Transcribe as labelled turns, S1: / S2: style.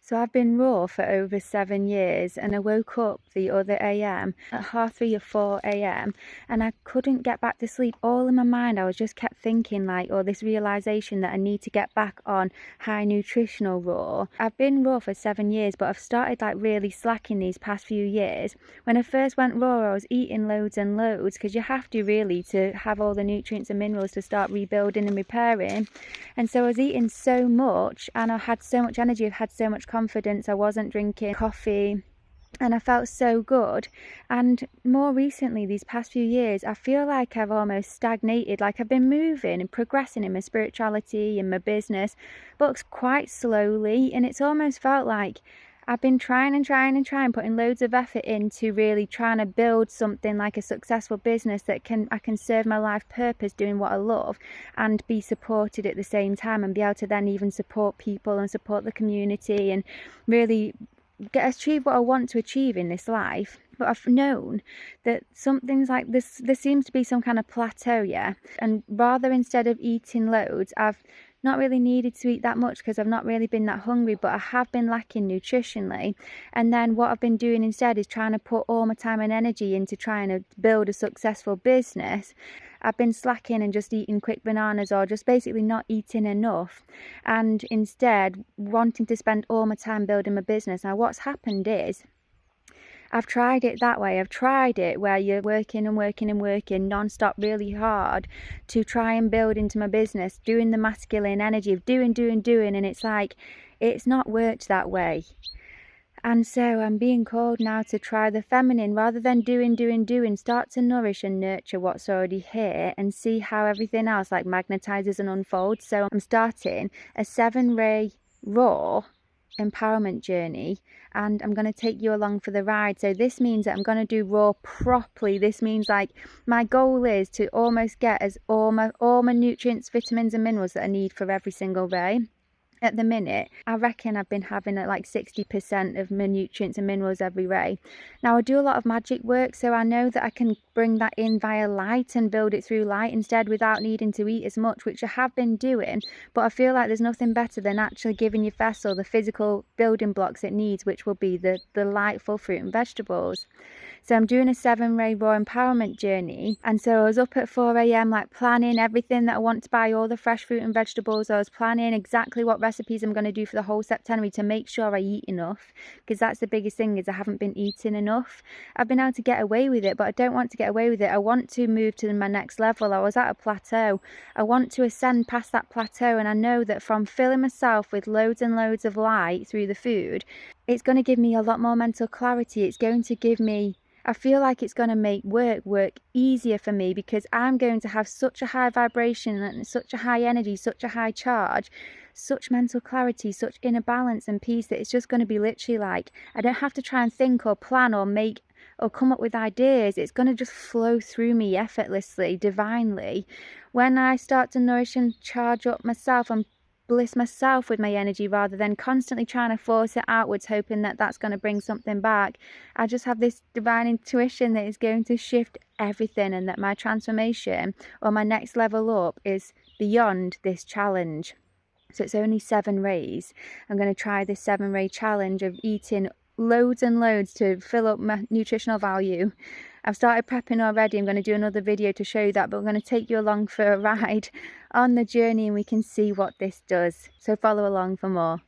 S1: So I've been raw for over 7 years, and I woke up the other AM at 3:30 or 4 AM, and I couldn't get back to sleep. All in my mind, I was just kept thinking this realization that I need to get back on high nutritional raw. I've been raw for 7 years, but I've started really slacking these past few years. When I first went raw, I was eating loads and loads, because you have to really to have all the nutrients and minerals to start rebuilding and repairing. And so I was eating so much, and I had so much energy, I had so much confidence. I wasn't drinking coffee, and I felt so good. And more recently, these past few years, I feel like I've almost stagnated. I've been moving and progressing in my spirituality, in my business, but quite slowly. And it's almost felt like I've been trying, putting loads of effort into really trying to build something like a successful business that I can serve my life purpose, doing what I love, and be supported at the same time, and be able to then even support people and support the community, and really achieve what I want to achieve in this life. But I've known that some things like this, there seems to be some kind of plateau, and instead of eating loads, I've not really needed to eat that much, because I've not really been that hungry, but I have been lacking nutritionally. And then what I've been doing instead is trying to put all my time and energy into trying to build a successful business. I've been slacking and just eating quick bananas, or just basically not eating enough, and instead wanting to spend all my time building my business. Now what's happened is, I've tried it that way. I've tried it where you're working non-stop really hard to try and build into my business, doing the masculine energy of doing, and it's not worked that way. And so I'm being called now to try the feminine, rather than doing, start to nourish and nurture what's already here, and see how everything else magnetizes and unfolds. So I'm starting a 7-ray raw empowerment journey, and I'm going to take you along for the ride. So this means that I'm going to do raw properly. This means my goal is to almost get all my nutrients, vitamins and minerals that I need for every single ray. At the minute, I reckon I've been having 60% of my nutrients and minerals every ray. Now I do a lot of magic work, so I know that I can bring that in via light and build it through light instead, without needing to eat as much, which I have been doing. But I feel like there's nothing better than actually giving your vessel the physical building blocks it needs, which will be the delightful fruit and vegetables. So I'm doing a 7-ray raw empowerment journey, and so I was up at 4 AM planning everything that I want to buy, all the fresh fruit and vegetables. I was planning exactly what recipes I'm going to do for the whole September, to make sure I eat enough, because that's the biggest thing, is I haven't been eating enough. I've been able to get away with it, but I don't want to get away with it. I want to move to my next level. I was at a plateau. I want to ascend past that plateau, and I know that from filling myself with loads and loads of light through the food, it's going to give me a lot more mental clarity. It's going to give me, I feel like it's going to make work easier for me, because I'm going to have such a high vibration and such a high energy, such a high charge, such mental clarity, such inner balance and peace, that it's just going to be literally I don't have to try and think or plan or make or come up with ideas. It's going to just flow through me effortlessly, divinely. When I start to nourish and charge up myself and bliss myself with my energy, rather than constantly trying to force it outwards, hoping that that's going to bring something back, I just have this divine intuition that is going to shift everything, and that my transformation or my next level up is beyond this challenge. So it's only 7 rays. I'm going to try this 7-ray challenge of eating loads and loads to fill up my nutritional value. I've started prepping already. I'm going to do another video to show you that, but I'm going to take you along for a ride on the journey, and we can see what this does. So follow along for more.